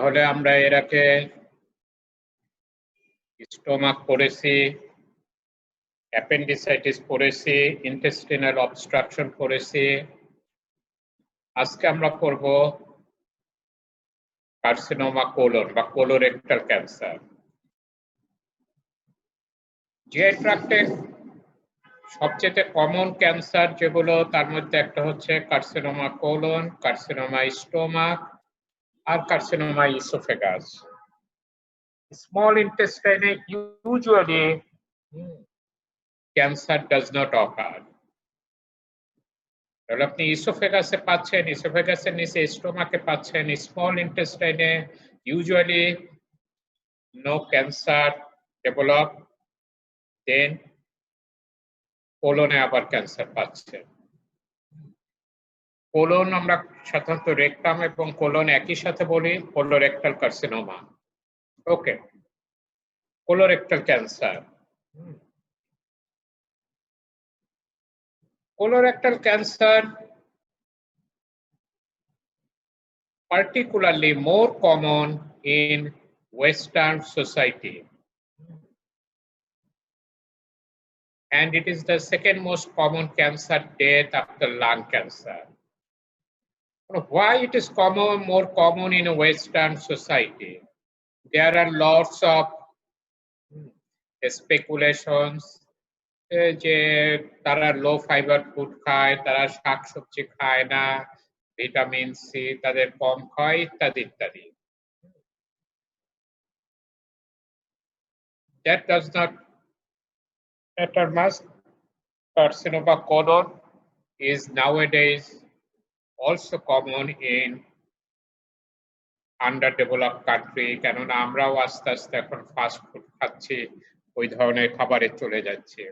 তাহলে আমরা এর আগে স্টোমাক পড়েছি, অ্যাপেন্ডিসাইটিস পড়েছি, ইন্টেস্টিনাল অবস্ট্রাকশন পড়েছি। আজকে আমরা পড়ব কার্সিনোমা কোলন বা কোলোরেক্টাল ক্যান্সার। জিআই ট্র্যাক্টের সবচেয়ে কমন ক্যান্সার যেগুলো, তার মধ্যে একটা হচ্ছে কার্সিনোমা কোলন, কার্সিনোমা স্টোমাক আর carcinoma oesophagus. Small intestine usually cancer does not occur. তাহলে আপনি ইসোফেগাসে পাচ্ছেন, ইসোফেগাসের নিচে স্টোমাকে পাচ্ছেন, স্মল ইন্টেস্টাইনে usually no cancer develop, then কোলনে আবার ক্যান্সার পাচ্ছেন। কোলন আমরা সাধারণত রেকটাম এবং কোলন একই সাথে বলি colorectal carcinoma. Okay, colorectal cancer. Colorectal cancer particularly more common in Western society, and it is the second most common cancer death after lung cancer. Why it is more common in a Western society? There are lots of speculations যে তারা লো fibre food খায়, তারা শাকসবজি খায় না, vitamin C তাদের কম খায়, ইত্যাদি ইত্যাদি। That does not matter much. Carcinoma colon is nowadays also common in underdeveloped country, কেননা আমরাও আস্তে আস্তে এখন ফাস্ট ফুড খাচ্ছি, ওই ধরনের খাবারে চলে যাচ্ছে।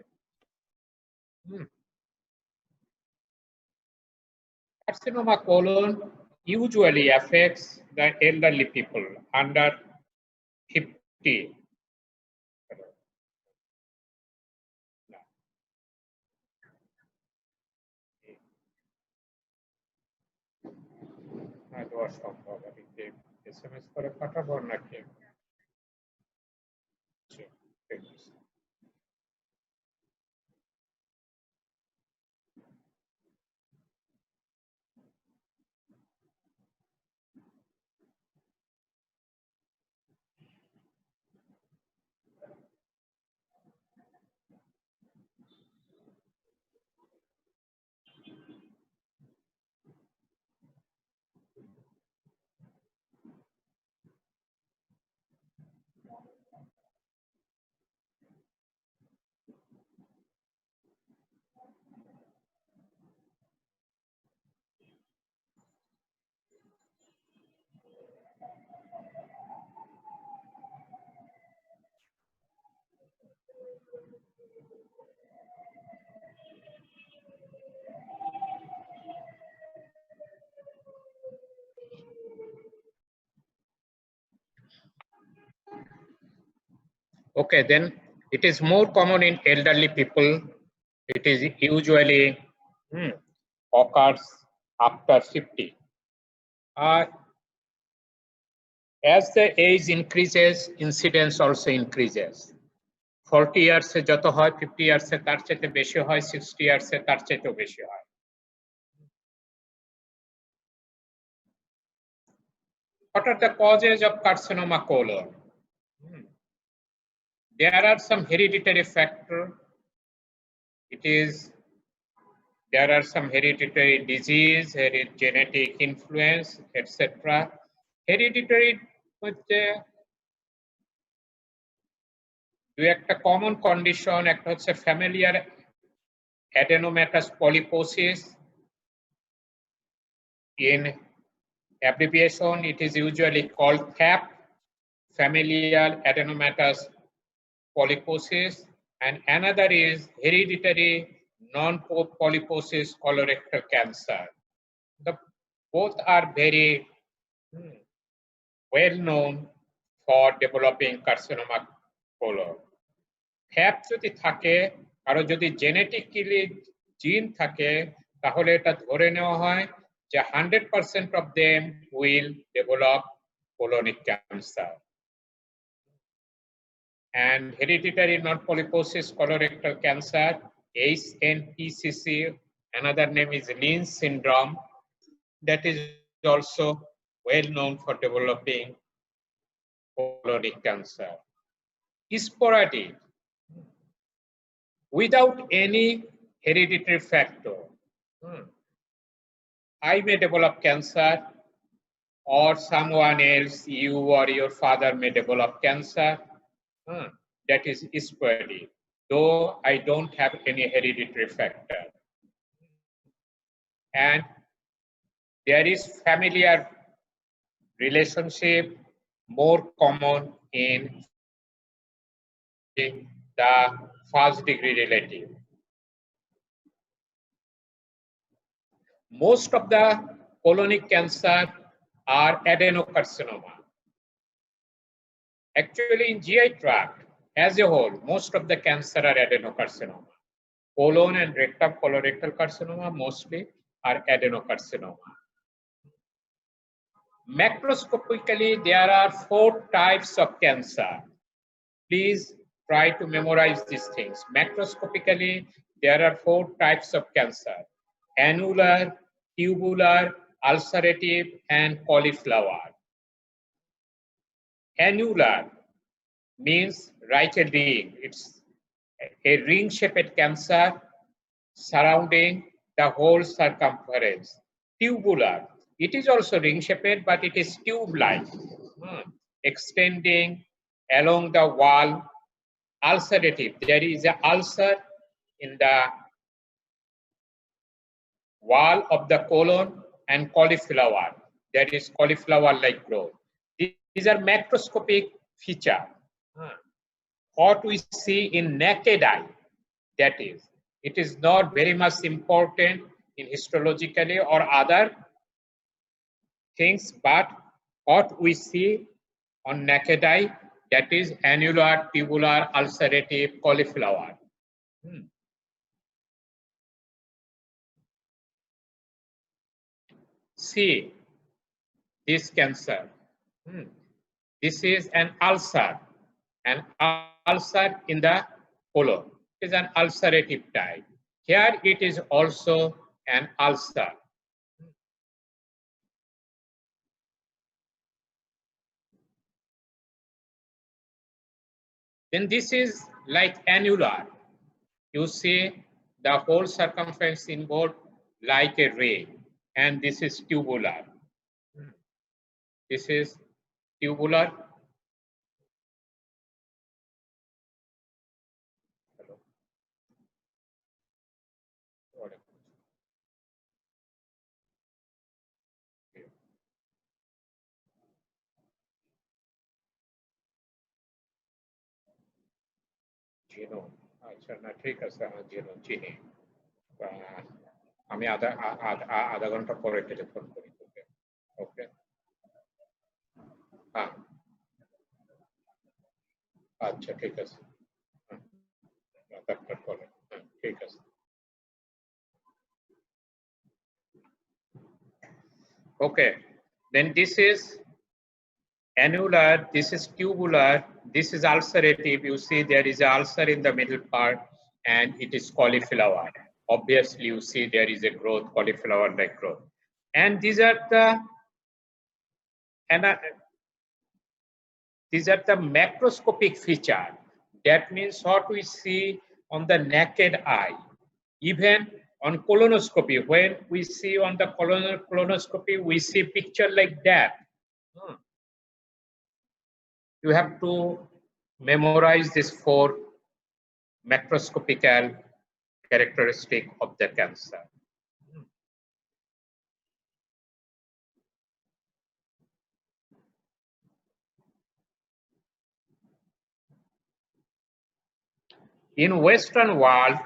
Carcinoma colon usually affects the elderly people under 50. দেওয়া সম্ভব, আমি এসএমএস করে পাঠাবো নাকি? Okay, then it is more common in elderly people. It is usually occurs after 50. As the age increases, incidence also increases. 40 years এ যত হয়, 50 years এ তার চাইতে বেশি হয়, 60 years এ তার চাইতেও বেশি হয়। What are the causes of carcinoma colon? There are some hereditary factors. There are some hereditary disease, genetic influence, etc. Hereditary মধ্যে দুই একটা কমন কন্ডিশন, একটা হচ্ছে familial adenomatous polyposis. In abbreviation, it is usually called FAP, familial adenomatous polyposis, and another is hereditary non-polyposis colorectal cancer. Both are very well known for developing carcinoma colon. FAP যদি থাকে, কারো যদি genetically জিন থাকে, তাহলে এটা ধরে নেওয়া হয় যে 100% of them will develop colonic cancer. And hereditary non-polyposis colorectal cancer, HNPCC, another name is Lynch syndrome, that is also well known for developing colonic cancer. Sporadic, without any hereditary factor. I may develop cancer, or someone else, you or your father may develop cancer. That is sporadic, though I don't have any hereditary factor. And there is familiar relationship, more common in the first degree relative. Most of the colonic cancer are adenocarcinoma. Actually, in GI tract as a whole, most of the cancer are adenocarcinoma. Colon and rectum colorectal carcinoma mostly are adenocarcinoma. Macroscopically, there are 4 types of cancer. Please try to memorize these things. Macroscopically, there are 4 types of cancer: annular, tubular, ulcerative, and cauliflower. Annular means like a ring. It's a ring-shaped cancer surrounding the whole circumference. Tubular, it is also ring-shaped, but it is tube-like, extending along the wall. Ulcerative, there is an ulcer in the wall of the colon. And cauliflower, that is cauliflower-like growth. These are macroscopic features. What we see in naked eye, that is, it is not very much important in histologically or other things, but what we see on naked eye, that is annular, tubular, ulcerative, cauliflower. See this cancer. This is an ulcer in the colon. It is an ulcerative type. Here it is also an ulcer. Then this is like annular. You see the whole circumference involved like a ray. And this is tubular. This is tubular. Genome, আচ্ছা না ঠিক আছে, genome চিনি। আমি আধা ঘন্টা পরে telephone করি তোকে। ওকে, হ্যাঁ আচ্ছা ঠিক আছে, ডাক্তার পরে, ঠিক আছে। Okay, then this is annular, this is tubular, this is ulcerative. You see there is an ulcer in the middle part, and it is cauliflower. Obviously, you see there is a growth, cauliflower-like growth. And these are the macroscopic feature. That means what we see on the naked eye. Even on colonoscopy, when we see on the colonoscopy, we see picture like that. You have to memorize these 4 macroscopical characteristic of the cancer. In Western world,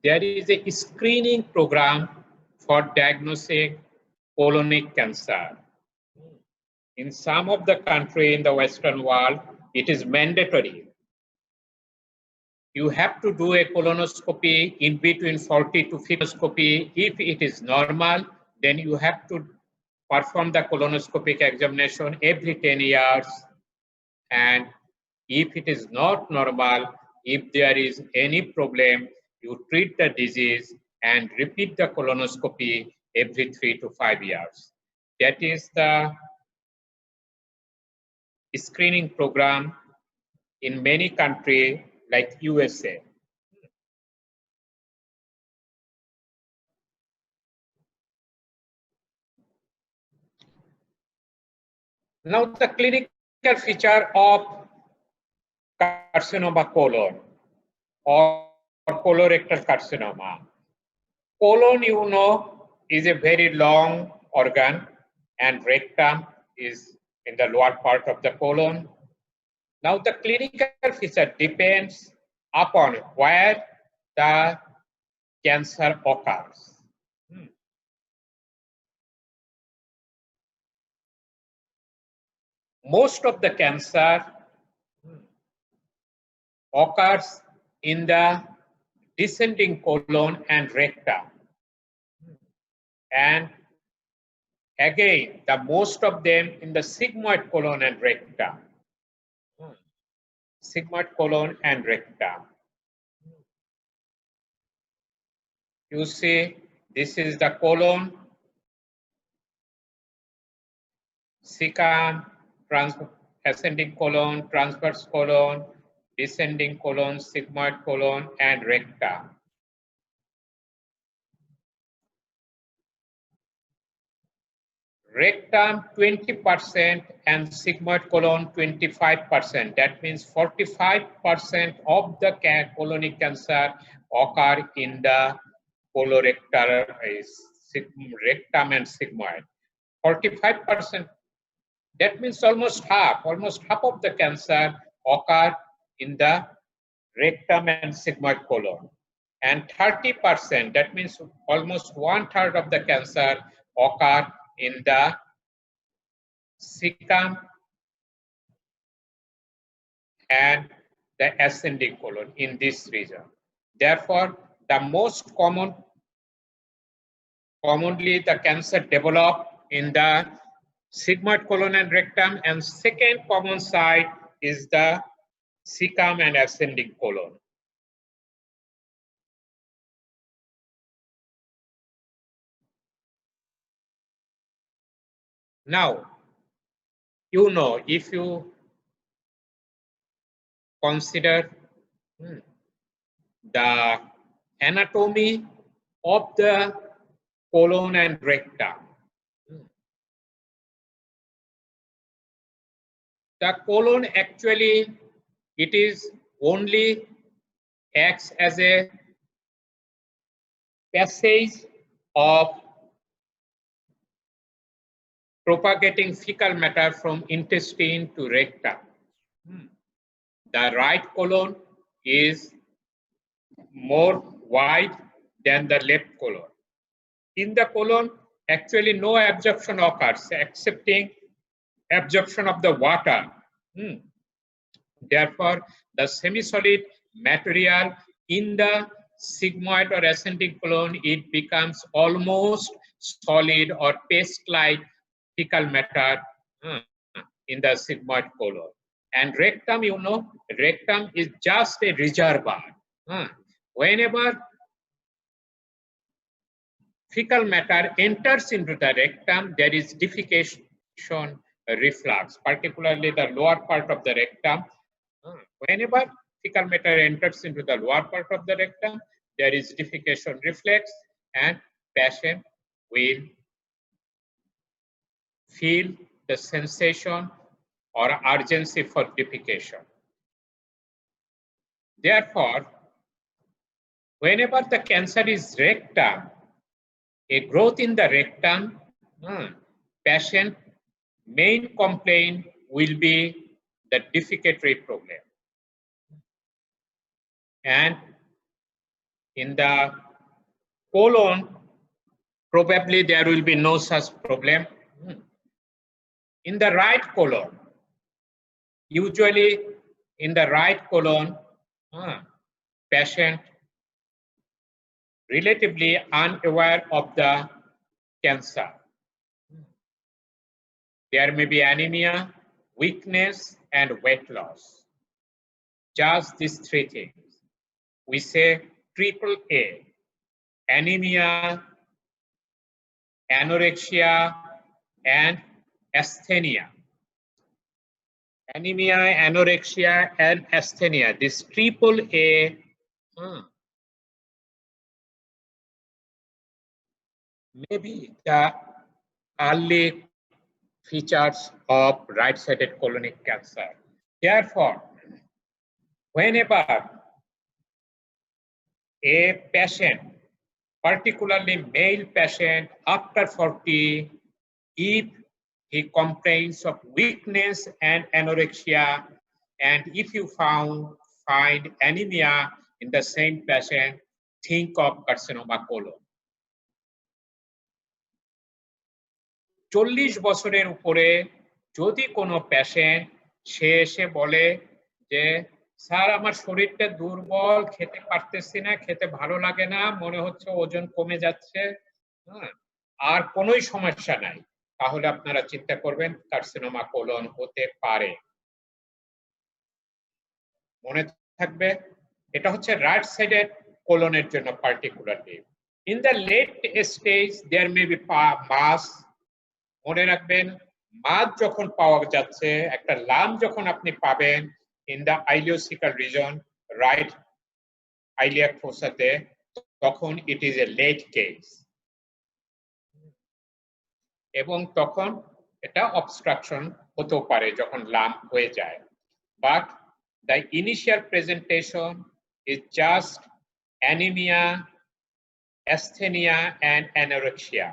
there is a screening program for diagnosing colonic cancer. In some of the country in the Western world, it is mandatory. you have to do a colonoscopy in between 40 to 50 colonoscopy. If it is normal, then you have to perform the colonoscopic examination every 10 years. And if it is not normal, if there is any problem, you treat the disease and repeat the colonoscopy every 3 to 5 years. That is the screening program in many countries like USA. Now the clinical feature of carcinoma colon or colorectal carcinoma. Colon, you know, is a very long organ, and rectum is in the lower part of the colon. Now the clinical feature depends upon where the cancer occurs. Most of the cancer occurs in the descending colon and rectum. And again, the most of them in the sigmoid colon and rectum. Sigmoid colon and rectum. You see, this is the colon, cecum, ascending colon, transverse colon, descending colon, sigmoid colon, and rectum. Rectum 20% and sigmoid colon 25%. That means 45% of the colonic cancer occur in the colorectal, rectum and sigmoid. 45%, that means almost half of the cancer occur in the rectum and sigmoid colon. And 30%, that means almost 1/3 of the cancer occur in the cecum and the ascending colon in this region. Therefore, the most commonly the cancer develop in the sigmoid colon and rectum, and second common site is the cecum and ascending colon. Now, you know, if you consider the anatomy of the colon and rectum, the colon actually, it is only acts as a passage of propagating fecal matter from intestine to rectum. The right colon is more wide than the left colon. In the colon, actually no absorption occurs excepting absorption of the water. Therefore, the semi-solid material in the sigmoid or ascending colon, it becomes almost solid or paste-like fecal matter in the sigmoid colon. And rectum, you know, rectum is just a reservoir. Whenever fecal matter enters into the rectum, there is defecation reflux, particularly the lower part of the rectum. Whenever fecal matter enters into the lower part of the rectum, there is defecation reflex, and patient will feel the sensation or urgency for defecation. Therefore, whenever the cancer is rectum, a growth in the rectum, patient main complaint will be the defecatory problem. And in the colon, probably there will be no such problem. In the right colon, usually in the right colon, patient relatively unaware of the cancer. There may be anemia, weakness, and weight loss. Just these three things. We say triple A: anemia, anorexia, and asthenia. Anemia, anorexia, and asthenia. This triple A may be the early features of right-sided colonic cancer. Therefore, whenever a patient, particularly male patient after 40, if he complains of weakness and anorexia, and if you find anemia in the same patient, think of carcinoma colon. 40 বছরের উপরে যদি কোনো patient সে এসে বলে যে sir আমার শরীরটা দুর্বল, খেতে পারতেছি না, খেতে ভালো লাগে না, মনে হচ্ছে ওজন কমে যাচ্ছে, আর কোনোই সমস্যা নাই, তাহলে আপনারা চিন্তা করবেন কার্সিনোমা কোলন হতে পারে। মনে থাকবে এটা হচ্ছে রাইট সাইডেড কোলনের জন্য particularly. In the late stage there may be mass. মনে রাখবেন মাছ যখন পাওয়া যাচ্ছে, একটা লাম যখন আপনি পাবেন in the ileocecal region, right iliac ফোসাতে, তখন it is a late case এবং তখন এটা অবস্ট্রাকশন হতেও পারে যখন লাম হয়ে যায়। But the initial presentation is just anaemia, asthenia, and anorexia.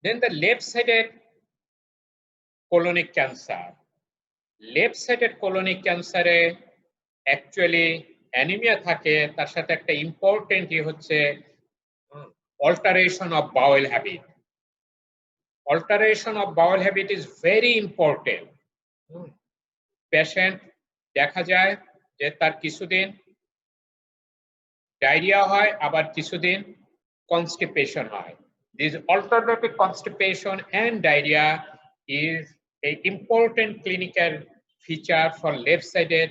Then the left-sided colonic cancer. Left-sided colonic cancer actually anemia থাকে, তার সাথে একটা ইম্পর্টেন্ট হচ্ছে alteration of bowel habit. Alteration of bowel habit is very important. Patient দেখা যায় যে তার কিছুদিন ডায়রিয়া হয়, আবার কিছুদিন কনস্টিপেশন হয়। This alternative constipation and diarrhea is an important clinical feature for left-sided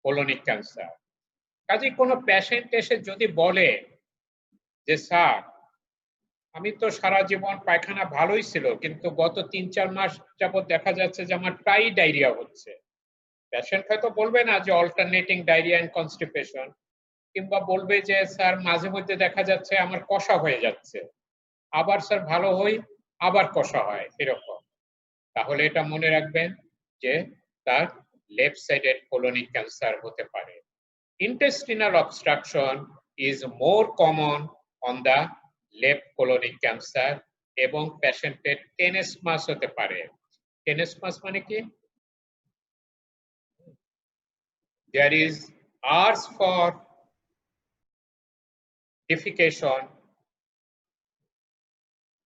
colonic cancer. কাজে কোনো পেশেন্ট এসে যদি বলে যে স্যার আমি তো সারা জীবন পায়খানা ভালোই ছিল, কিন্তু গত ৩-৪ মাস যাবত দেখা যাচ্ছে যে আমার প্রায় ডায়রিয়া হচ্ছে, পেশেন্ট হয়তো বলবে না যে অল্টারনেটিং ডায়রিয়া এন্ড কনস্টিপেশন, কিংবা বলবে যে স্যার মাঝে মধ্যে দেখা যাচ্ছে আমার কষা হয়ে যাচ্ছে, আবার স্যার ভালো হই আবার কষা হয়, এরকম। তাহলে এটা মনে রাখবেন যে তার লেফট সাইডেড কোলনিক ক্যান্সার হতে পারে। Intestinal obstruction is more common on the left colonic cancer এবং পেশেন্টের টেনেসমাস হতে পারে। টেনেসমাস মানে কি? There is urge for defecation,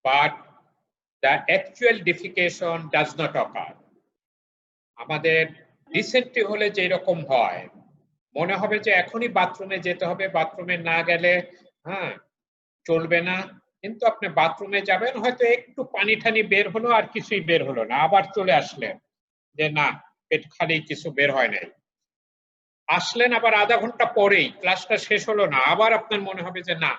but the actual defecation does not occur. আমাদের রিসেন্টলি হলে যে এরকম হয়, মনে হবে যে এখনই বাথরুমে যেতে হবে, বাথরুমে না গেলে চলবে না, কিন্তু আপনি বাথরুমে যাবেন, হয়তো একটু পানি ঠানি বের হলো আর কিছুই বের হলো না, আবার চলে আসলেন যে না পেট খালি, কিছু বের হয় নাই। আসলেন আবার আধা ঘন্টা পরেই, ক্লাসটা শেষ হলো না, আবার আপনার মনে হবে যে না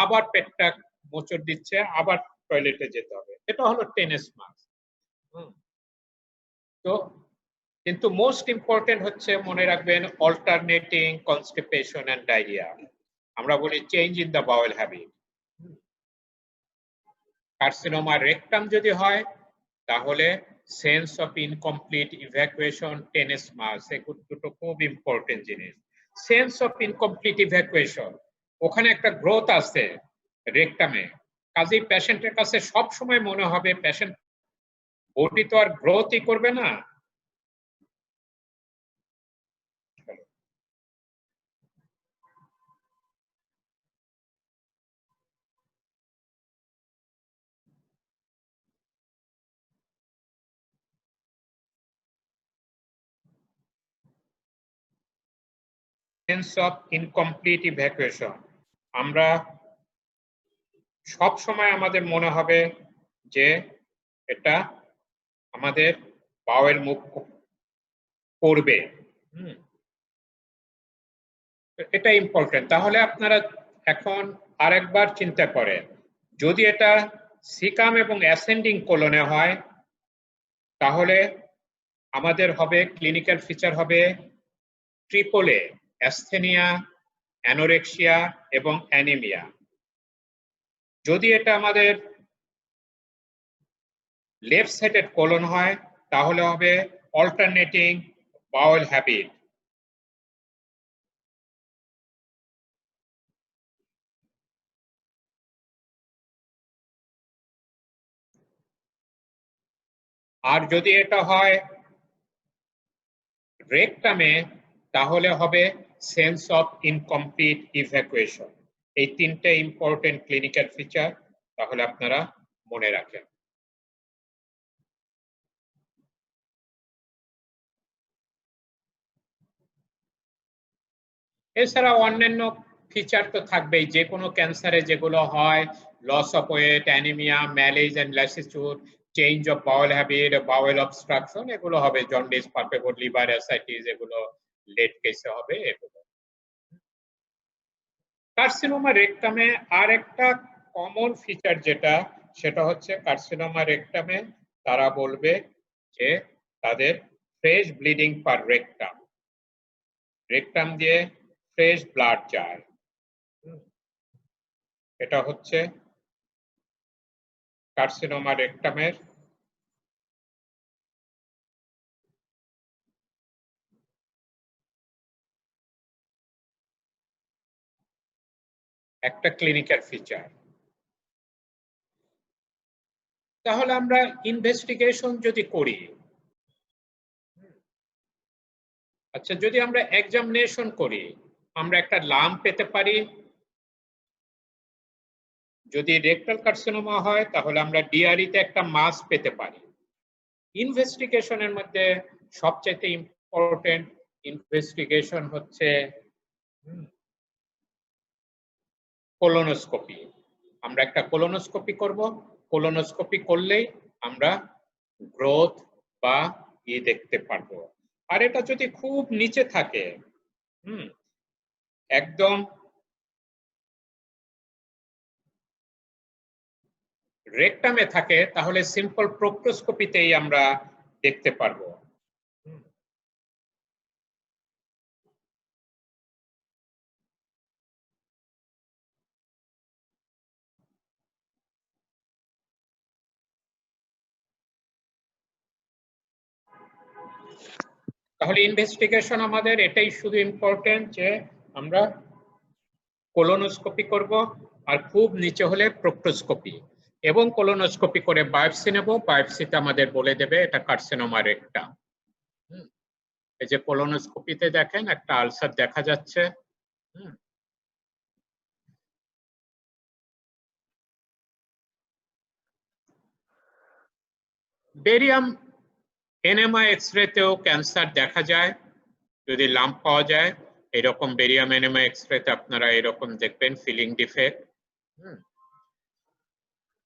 আবার পেটটা মোচড় দিচ্ছে, আবার টয়লেটে যেতে হবে। এটা হলো টেনেসমাস। তো কিন্তু মোস্ট ইম্পর্টেন্ট হচ্ছে মনে রাখবেন অল্টারনেটিং কনস্টিপেশন এন্ড ডায়রিয়া। আমরা বলি change in the bowel habit. Carcinoma rectum যদি হয় তাহলে sense of incomplete evacuation, tenesmus, এগুলো দুটো খুব ইম্পর্টেন্ট জিনিস। সেন্স অফ ইনকমপ্লিট ইভ্যাকুয়েশন, ওখানে একটা গ্রোথ আছে রেকটামে, কাজেই পেশেন্টের কাছে সব সময় মনে হবে পেশেন্ট বডি তো আর গ্রোথই করবে না, সেন্স অফ ইনকমপ্লিট ইভ্যাকুয়েশন। আমরা সব সময় আমাদের মনে হবে যে এটা আমাদের বাওয়েল মুভ করবে। এটা ইম্পর্টেন্ট। তাহলে আপনারা এখন আরেকবার চিন্তা করেন, যদি এটা সিকাম এবং অ্যাসেন্ডিং কোলনে হয় তাহলে আমাদের হবে ক্লিনিক্যাল ফিচার হবে ট্রিপল এ, অ্যাসথেনিয়া, অ্যানোরেক্সিয়া এবং অ্যানিমিয়া। যদি এটা আমাদের লেফট সাইডেড কোলন হয় তাহলে হবে অল্টারনেটিং বাউল হ্যাবিট। আর যদি এটা হয় রেকটামে তাহলে হবে সেন্স অফ ইনকমপ্লিট ইভ্যাকুয়েশন। এই তিনটে ইম্পর্টেন্ট ক্লিনিক্যাল ফিচার তাহলে আপনারা মনে রাখেন। এছাড়া অন্যান্য ফিচার তো থাকবেই, যে কোনো ক্যান্সারে যেগুলো হয়, loss of weight, anaemia, malaise and lassitude, change of bowel habit, bowel obstruction, এগুলো হবে জন্ডিস, পারপেবল লিভার অ্যাসাইটিস, এগুলো লেট কেসে হবে এগুলো। কার্সিনোমা রেকটামে আর একটা কমন ফিচার যেটা, সেটা হচ্ছে কার্সিনোমা রেকটামে তারা বলবে যে তাদের ফ্রেশ ব্লিডিং পার রেকটাম, রেকটাম দিয়ে ফ্রেশ ব্লাড যায়। এটা হচ্ছে কার্সিনোমা রেকটামের একটা ক্লিনিক্যাল ফিচার। তাহলে আমরা ইনভেস্টিগেশন যদি করি, আচ্ছা যদি আমরা এক্সামিনেশন করি, আমরা একটা লাম্প পেতে পারি। যদি রেকটাল কার্সিনোমা হয় তাহলে আমরা ডিআরইতে একটা মাস পেতে পারি। ইনভেস্টিগেশনের মধ্যে সবচেয়ে ইম্পর্টেন্ট ইনভেস্টিগেশন হচ্ছে কোলোনোস্কোপি। আমরা একটা কোলোনোস্কোপি করব, কোলোনোস্কোপি করলেই আমরা গ্রোথ বা দেখতে পারবো। আর এটা যদি খুব নিচে থাকে, একদম রেকটামে থাকে, তাহলে সিম্পল প্রোক্টোস্কোপিতেই আমরা দেখতে পারবো। তাহলে ইনভেস্টিগেশন আমাদের এটাই শুধু ইম্পর্টেন্ট যে আমরা কোলোনোস্কোপি করব, আর খুব নিচে হলে প্রোক্টোস্কোপি, এবং কোলোনোস্কোপি করে বায়োপসি নেব। বায়োপসিতে আমাদের বলে দেবে এটা কার্সিনোমা রেকটাম। এই যে কোলোনোস্কোপিতে দেখেন একটা আলসার দেখা যাচ্ছে। বেরিয়াম এনএমআই এক্সরেতেও ক্যান্সার দেখা যায় যদি লাম্প পাওয়া যায়। এরকম বেরিয়াম এনএমআই এক্সরেতে আপনারা এরকম দেখবেন ফিলিং ডিফেক্ট।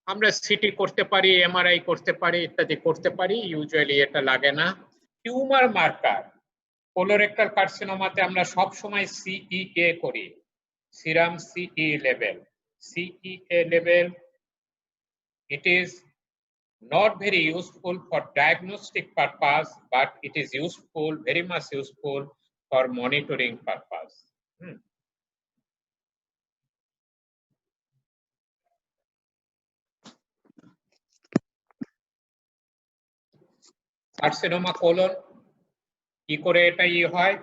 আমরা সিটি করতে পারি, এমআরআই করতে পারি, ইত্যাদি করতে পারি, ইউজুয়ালি এটা লাগে না। টিউমার মার্কার কোলোরেক্টাল কার্সিনোমাতে আমরা সব সময় সিইএ করি, সিরাম সিই level. CEA level, it is not very useful for diagnostic purpose, but it is useful, very much useful for monitoring purpose. Carcinoma colon কি করে এটা হয়,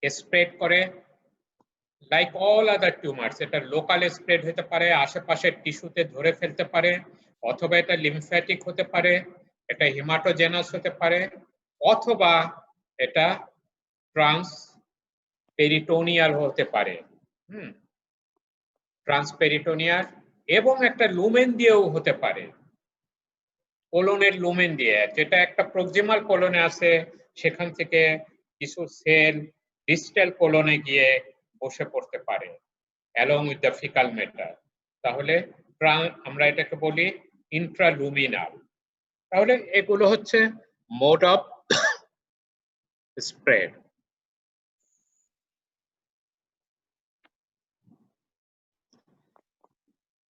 স্প্রেড করে লাইক অল আদার টিউমার্স। এটা লোকাল স্প্রেড হতে পারে, আশেপাশের টিস্যুতে ধরে ফেলতে পারে, অথবা এটা লিমফ্যাটিক হতে পারে, এটা হিমাটোজেনাস হতে পারে, অথবা এটা ট্রান্সপেরিটোনিয়াল হতে পারে। ট্রান্সপেরিটোনিয়াল এবং একটা লুমেন দিয়েও হতে পারে। কোলনের লুমেন দিয়ে, যেটা একটা প্রক্সিমাল কোলনে আছে, সেখান থেকে কিছু সেল ডিস্টাল কোলনে গিয়ে বসে পড়তে পারে along with the faecal matter. তাহলে আমরা এটাকে বলি ইন্ট্রালুমিনাল। তাহলে এগুলো হচ্ছে মোড অফ স্প্রেড।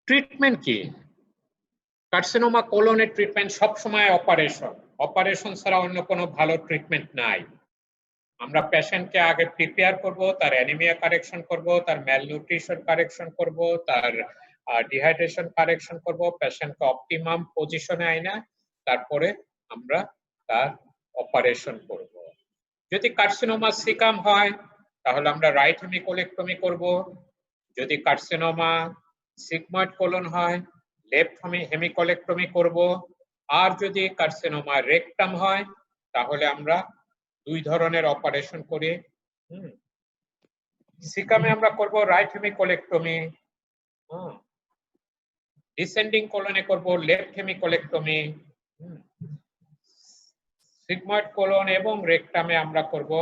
ট্রিটমেন্ট কি? কার্সিনোমা কোলনের ট্রিটমেন্ট সবসময় অপারেশন। অপারেশন ছাড়া অন্য কোনো ভালো ট্রিটমেন্ট নাই। আমরা পেশেন্টকে আগে প্রিপেয়ার করব, তার অ্যানিমিয়া কারেকশন করব, তার ম্যালনিউট্রিশন কারেকশন করব, তার ডিহাইড্রেশন কারেকশন করব, পেশেন্টকে অপটিমাম পজিশনে আইনা তারপরে আমরা তার অপারেশন করব। যদি কার্সিনোমা সিকাম হয় তাহলে আমরা রাইট হেমিকোলেক্টমি করব। যদি কার্সিনোমা সিগময়েড কোলন হয় লেফট হেমিকোলেক্টমি করব। আর যদি কার্সিনোমা রেকটাম হয় তাহলে আমরা দুই ধরনের অপারেশন করি। সিকামে আমরা করব রাইট হেমিকোলেক্টমি, ডিসেন্ডিং কোলনে করব লেফট হেমিকোলেক্টমি। সিগময়েড কোলন এবং রেকটামে আমরা করব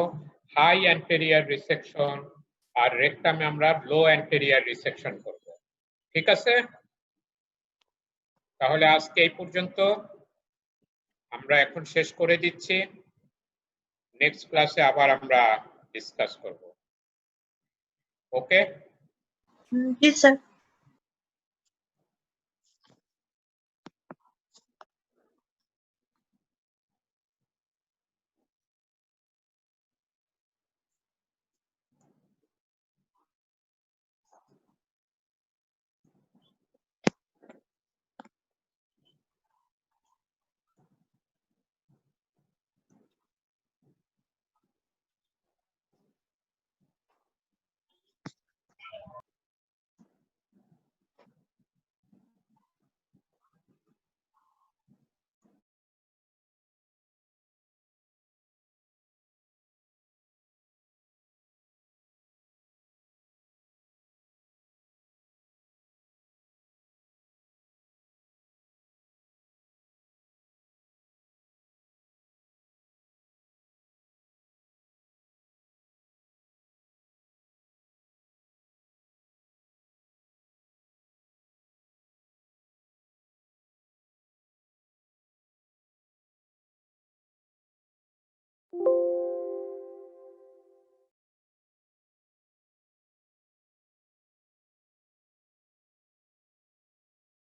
হাই অ্যান্টেরিয়র রিসেকশন, আর রেকটামে আমরা লো অ্যান্টেরিয়র রিসেকশন করব। ঠিক আছে? তাহলে আজকে এই পর্যন্ত, আমরা এখন শেষ করে দিচ্ছি। নেক্সট ক্লাসে আবার আমরা ডিসকাস করব। ওকে? জি স্যার।